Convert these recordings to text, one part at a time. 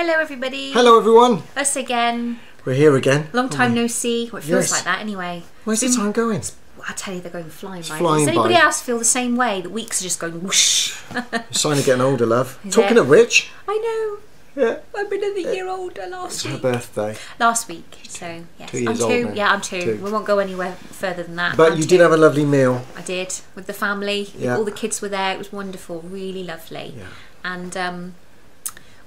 Hello everybody. Hello everyone. Us again. We're here again. Long time no see. Well, it feels like that anyway. Where's the time going? I tell you, they're going flying by. Flying Does anybody by. else feel the same way? The weeks are just going whoosh. Sign of getting older, love. Is Talking it? of which, I know. yeah, I've been another year older last it's her week. birthday. Last week. So yes, 2 years I'm two. old now. Yeah, I'm two. We won't go anywhere further than that. But I'm you two. did have a lovely meal. I did, with the family. Yeah. All the kids were there. It was wonderful. Really lovely. Yeah. And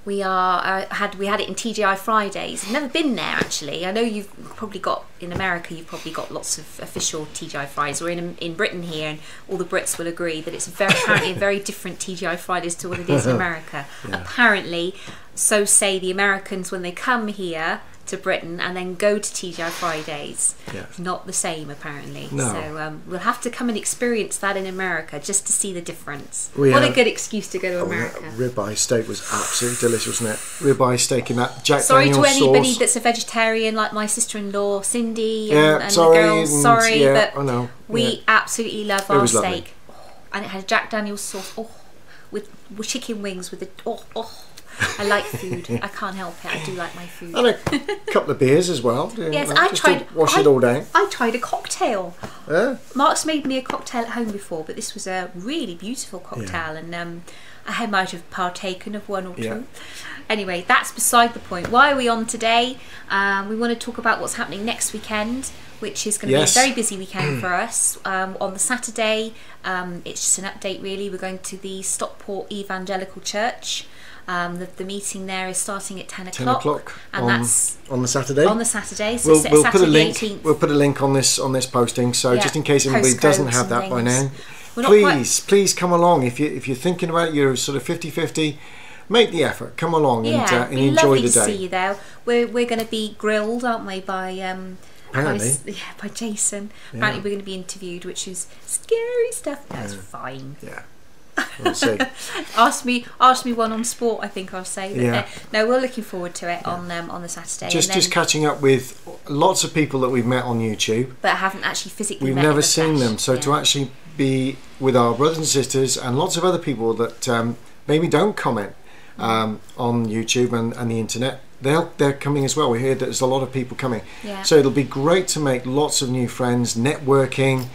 we had it in TGI Fridays. I've never been there actually. I know you've probably got in America. You've probably got lots of official TGI Fridays. We're in Britain here, and all the Brits will agree that it's apparently a very different TGI Fridays to what it is in America. Yeah. Apparently, so say the Americans when they come here to Britain and then go to TGI Fridays. Yeah. Not the same apparently. No. So we'll have to come and experience that in America just to see the difference. We What a had- good excuse to go to America. That ribeye steak was absolutely delicious, wasn't it? Ribeye steak in that Jack Sorry Daniel's to anybody sauce. that's a vegetarian, like my sister-in-law Cindy Yeah, and sorry, the girls. and- Sorry, yeah, but I know, we yeah. absolutely love It our was lovely. steak. Oh, and it had Jack Daniel's sauce. Oh, with chicken wings with the I like food. I can't help it. I do like my food. And a couple of beers as well. Yes, know, I just tried. to wash it all down. I tried a cocktail. Yeah. Mark's made me a cocktail at home before, but this was a really beautiful cocktail, and I might have partaken of one or two. Yeah. Anyway, that's beside the point. Why are we on today? We want to talk about what's happening next weekend, which is going to Yes. be a very busy weekend for us. On the Saturday, it's just an update really. We're going to the Stockport Evangelical Church. The meeting there is starting at 10 o'clock. 10 o'clock and that's on the Saturday. on the Saturday. So We'll Saturday put a link. 18th. We'll put a link on this posting. So Yeah, just in case anybody doesn't postcodes have that and by things. now, We're not quite- please come along. If you're thinking about your sort of 50-50, make the effort. Come along and it'd be enjoy lovely the to see day. you there. We're going to be grilled, aren't we, by Apparently. by Jason. Yeah. Apparently we're going to be interviewed, which is scary stuff. That's fine. Yeah. We'll see. Ask me one on sport. I think I'll say. But Yeah. no, we're looking forward to it on the Saturday. Just and then, just catching up with lots of people that we've met on YouTube. but I haven't actually physically. We've met in never the seen flesh. them. So Yeah. to actually be with our brothers and sisters and lots of other people that maybe don't comment on YouTube and the internet, they're coming as well. We hear that there's a lot of people coming. Yeah. So it'll be great to make lots of new friends, networking,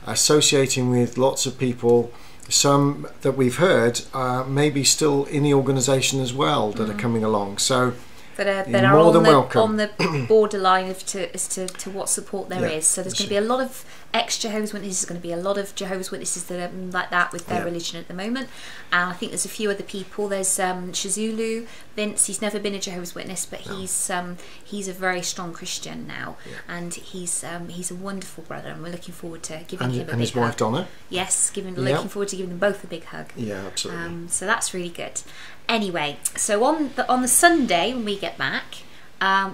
associating with lots of people. Some that we've heard maybe still in the organisation as well that are coming along. So that are more on than the welcome. on the borderline as to what support there is. Yeah. So there's going to be a lot of ex-Jehovah's Witnesses. There's going to be a lot of Jehovah's Witnesses that are like that with their Yeah. religion at the moment. And I think there's a few other people. There's Shazulu Vince. He's never been a Jehovah's Witness, but he's a very strong Christian now, and he's a wonderful brother. And we're looking forward to giving him a big and his wife hug. Donna. Yes, Yeah. looking forward to giving them both a big hug. Yeah, absolutely. So that's really good. Anyway, so on the Sunday when we get back,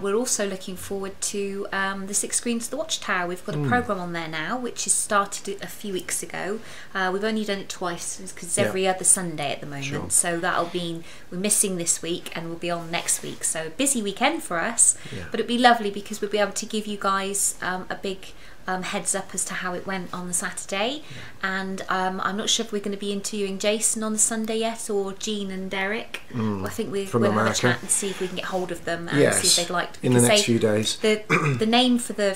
we're also looking forward to the 6 Screens to the Watchtower. We've got a programme on there now, which has started a few weeks ago. We've only done it twice because it's every other Sunday at the moment. Sure. So we're missing this week and we'll be on next week. So busy weekend for us, Yeah. but it'd be lovely because we'll be able to give you guys a big heads up as to how it went on the Saturday. And I'm not sure if we're going to be interviewing Jason on the Sunday yet, or Jean and Derek. I think we'll have a America. chat and see if we can get hold of them and Yes, see if they'd like to. in the because next few days. The name for the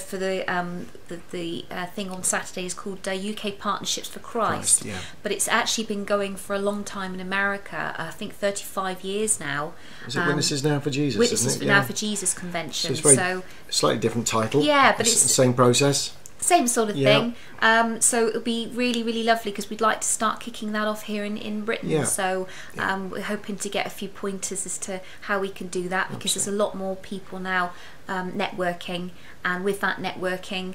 thing on Saturday is called UK Partnerships for Christ. Yeah. But it's actually been going for a long time in America. I think 35 years now. Is it Witnesses Now for Jesus? Witnesses isn't it? Now Yeah. for Jesus convention. So it's So, very slightly different title. Yeah, but it's- the same process. same sort of Yeah. thing. So it'll be really, really lovely because we'd like to start kicking that off here in Britain. Yeah. So we're hoping to get a few pointers as to how we can do that, because there's a lot more people now networking, and with that networking,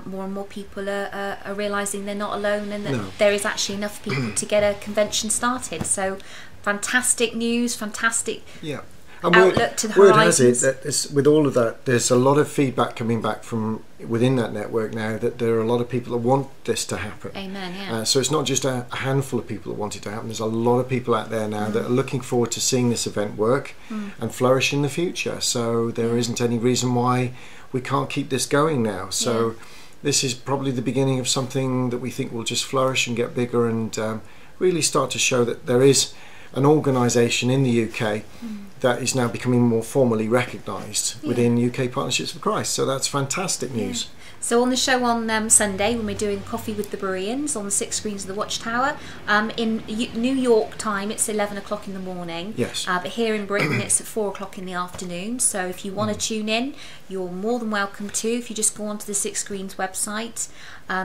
more and more people are realising they're not alone, and that there is actually enough people to get a convention started. So fantastic news, fantastic. Yeah. Outlook to the word has it horizons. that with all of that, there's a lot of feedback coming back from within that network now that there are a lot of people that want this to happen. Amen. Yeah. So it's not just a handful of people that want it to happen. There's a lot of people out there now that are looking forward to seeing this event work and flourish in the future. So there isn't any reason why we can't keep this going now. So this is probably the beginning of something that we think will just flourish and get bigger and really start to show that there is an organisation in the UK that is now becoming more formally recognised within UK Partnerships for Christ. So that's fantastic news. So on the show on Sunday, when we're doing Coffee with the Bereans on the 6 screens of the Watchtower, in New York time it's 11 o'clock in the morning. Yes. But here in Britain it's at 4 o'clock in the afternoon. So if you want to tune in, you're more than welcome to. If you just go onto the 6 Screens website,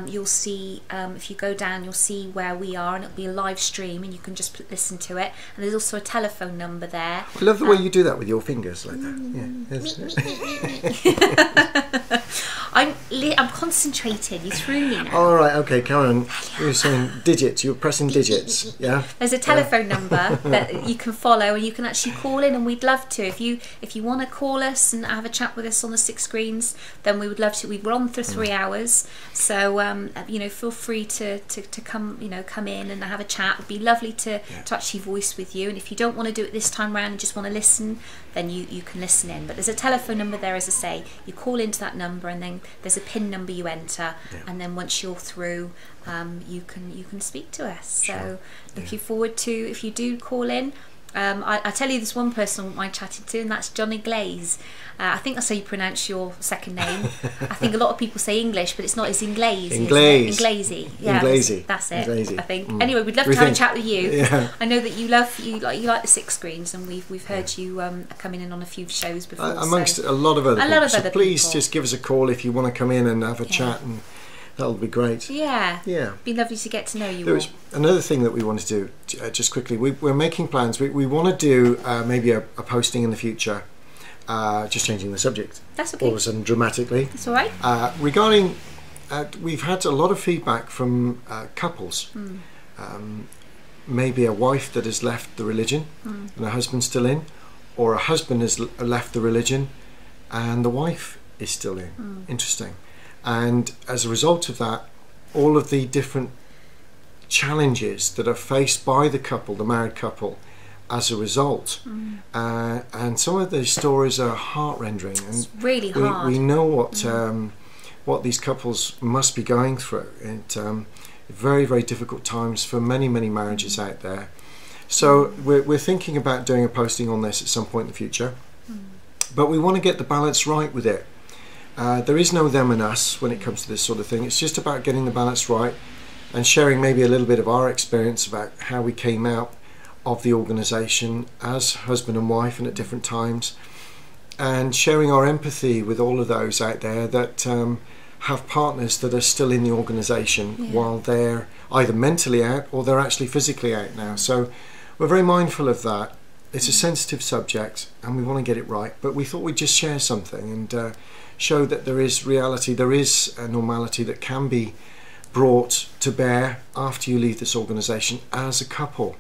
you'll see, if you go down, you'll see where we are, and it'll be a live stream, and you can just listen to it. And there's also a telephone number there. I love the way you do that with your fingers like that. Yeah. I'm concentrating. You threw me now. All right, okay, Karen. You were saying digits. You were pressing digits. Yeah. There's a telephone number that you can follow, and you can actually call in, and we'd love to. If you want to call us and have a chat with us on the 6 Screens, then we would love to. We're on for 3 hours, so feel free to come come in and have a chat. It'd be lovely to actually voice with you. And if you don't want to do it this time round and just want to listen, then you can listen in. But there's a telephone number there, as I say. You call into that number, and then there's a PIN number you enter, and then once you're through, you can speak to us. So looking forward to, if you do call in. I tell you, there's one person I wouldn't mind chatting to, and that's Johnny Glaze. I think that's how you pronounce your second name. I think a lot of people say English, but it's not. It's Inglaze. Inglazy. Yeah, that's it. Inglazy. I think. Anyway, we'd love to have a chat with you. Yeah. I know that you like the 6 Screens, and we've heard you coming in on a few shows before. Amongst a lot of other people. So please just give us a call if you want to come in and have a chat, and that'll be great. Yeah. It'd be lovely to get to know you. There was another thing that we wanted to do, just quickly. We're making plans. We want to do maybe a posting in the future. Just changing the subject. That's okay. All of a sudden, dramatically. That's all right. Regarding, we've had a lot of feedback from couples. Maybe a wife that has left the religion and her husband's still in, or a husband has left the religion and the wife is still in. Interesting. And as a result of that, all of the different challenges that are faced by the couple, the married couple, as a result, and some of these stories are heart-rending, and it's really hard. We know what these couples must be going through. Very, very difficult times for many marriages out there. So we're thinking about doing a posting on this at some point in the future, but we want to get the balance right with it. There is no them and us when it comes to this sort of thing. It's just about getting the balance right and sharing maybe a little bit of our experience about how we came out of the organisation as husband and wife and at different times, and sharing our empathy with all of those out there that have partners that are still in the organisation while they're either mentally out or they're actually physically out now. So we're very mindful of that. It's a sensitive subject and we want to get it right, but we thought we'd just share something and show that there is reality, there is a normality that can be brought to bear after you leave this organisation as a couple.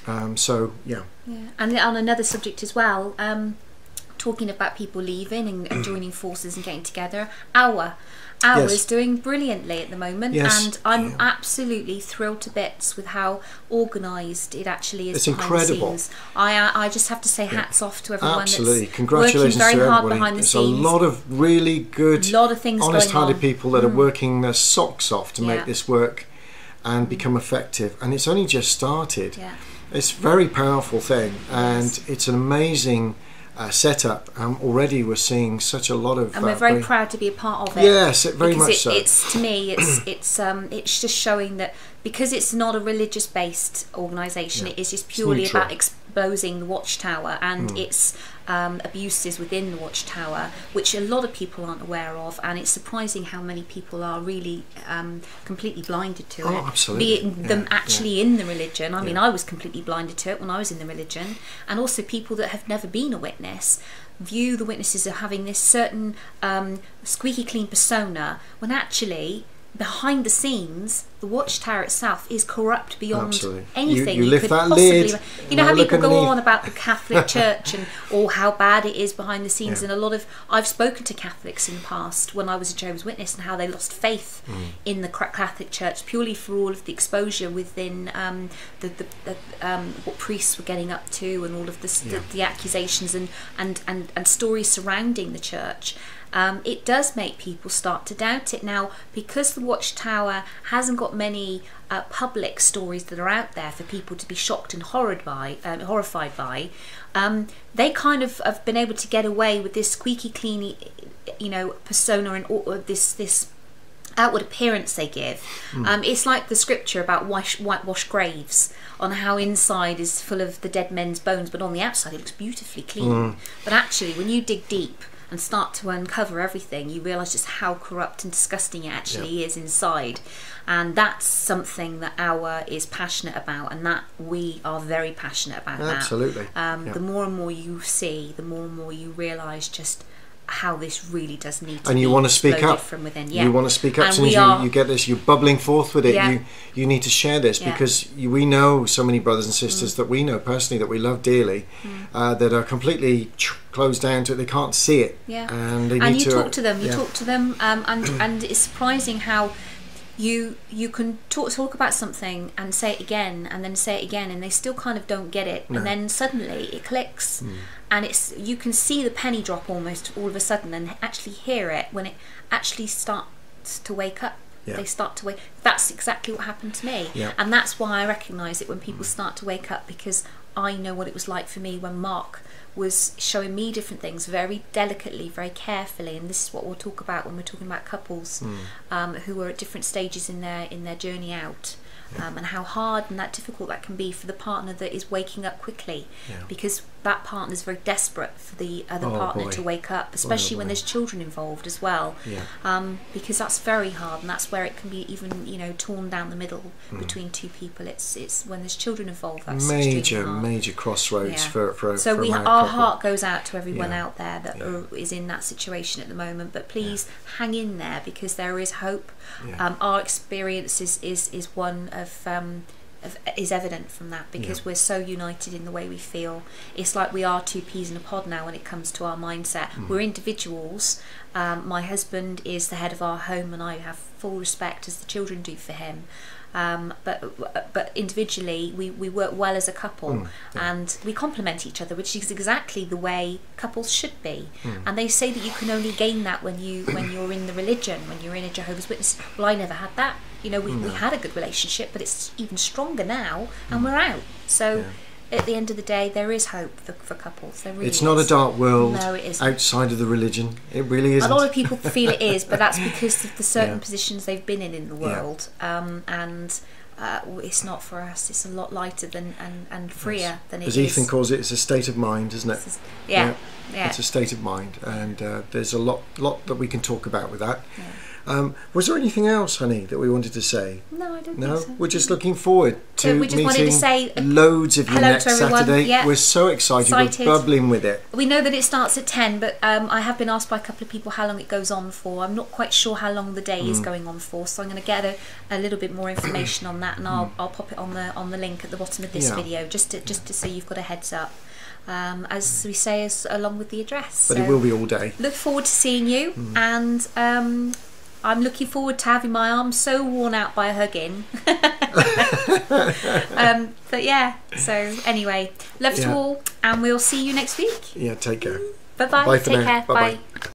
And on another subject as well, talking about people leaving and joining forces and getting together, Ours doing brilliantly at the moment, and I'm absolutely thrilled to bits with how organised it actually is. It's incredible. The scenes. I just have to say hats off to everyone. Absolutely, congratulations working very hard behind the scenes. There's a lot of really good, honest-hearted people that are working their socks off to make this work and become effective. And it's only just started. It's a very powerful thing, and it's an amazing setup. Already we're seeing such a lot of, and we're very proud to be a part of it. Yes, very much so. It's to me, it's just showing that because it's not a religious-based organisation, it is just purely about exposing the Watchtower and its abuses within the Watchtower, which a lot of people aren't aware of, and it's surprising how many people are really completely blinded to it. Absolutely. Be it them actually in the religion. I mean, I was completely blinded to it when I was in the religion, and also people that have never been a witness view the witnesses as having this certain squeaky clean persona, when actually behind the scenes the Watchtower itself is corrupt beyond anything you could possibly. You know how people go on about the Catholic Church and how bad it is behind the scenes, and a lot of I've spoken to Catholics in the past when I was a Jehovah's Witness and how they lost faith in the Catholic Church purely for all of the exposure within what priests were getting up to, and all of the accusations and stories surrounding the church. it does make people start to doubt it. Now, because the Watchtower hasn't got many public stories that are out there for people to be shocked and horrified by, they kind of have been able to get away with this squeaky clean, persona and this outward appearance they give. It's like the scripture about whitewashed graves, on how inside is full of the dead men's bones, but on the outside it looks beautifully clean. But actually, when you dig deep and start to uncover everything, you realise just how corrupt and disgusting it actually is inside. And that's something that Our is passionate about, and that we are very passionate about. Absolutely. The more and more you see, the more and more you realise just how this really does need to and be you want to speak up from within. You want to speak up. As soon as you get this, you're bubbling forth with it. You need to share this, because we know so many brothers and sisters that we know personally, that we love dearly, that are completely closed down to it. They can't see it, and they need you to talk to them. You talk to them, and it's surprising how you can talk about something and say it again and then say it again, and they still kind of don't get it. And then suddenly it clicks, and you can see the penny drop almost all of a sudden, and actually hear it when it actually starts to wake up. They start to wake. That's exactly what happened to me, and that's why I recognise it when people start to wake up, because I know what it was like for me when Mark was showing me different things very delicately, very carefully. And this is what we'll talk about when we're talking about couples who are at different stages in their journey out, and how hard and that difficult that can be for the partner that is waking up quickly, because that partner is very desperate for the other partner to wake up, especially when there's children involved as well, because that's very hard, and that's where it can be even torn down the middle between two people. It's when there's children involved, that's major crossroads for so for our heart goes out to everyone out there that is in that situation at the moment, but please hang in there, because there is hope. Our experience is one is evident from that, because we're so united in the way we feel. It's like we are two peas in a pod now when it comes to our mindset. We're individuals. My husband is the head of our home, and I have full respect, as the children do, for him. But individually we work well as a couple, and we complement each other, which is exactly the way couples should be. And they say that you can only gain that when you're in the religion, when you're in a Jehovah's Witness. Well, I never had that. We had a good relationship, but it's even stronger now, and we're out. So at the end of the day, there is hope for couples. There really it's not a dark world. No, it isn't. Outside of the religion. It really isn't. A lot of people feel it is, but that's because of the certain positions they've been in the world. And it's not for us. It's a lot lighter and freer than it is. As Ethan calls it, it's a state of mind, isn't it? It's a state of mind, and there's a lot that we can talk about with that. Was there anything else, honey, that we wanted to say? No, I don't think so. We're just looking forward to we just meeting wanted to say loads of you next Saturday. Yeah. We're so excited. We're bubbling with it. We know that it starts at 10, but I have been asked by a couple of people how long it goes on for. I'm not quite sure how long the day is going on for, so I'm going to get a little bit more information on that, and I'll pop it on the link at the bottom of this video, just to so you've got a heads up. As we say, along with the address. But it will be all day. Look forward to seeing you, and I'm looking forward to having my arms so worn out by hugging. But yeah, so anyway, love to all, and we'll see you next week. Yeah, take care. Bye-bye. Bye for Take now. care. Bye-bye. Bye.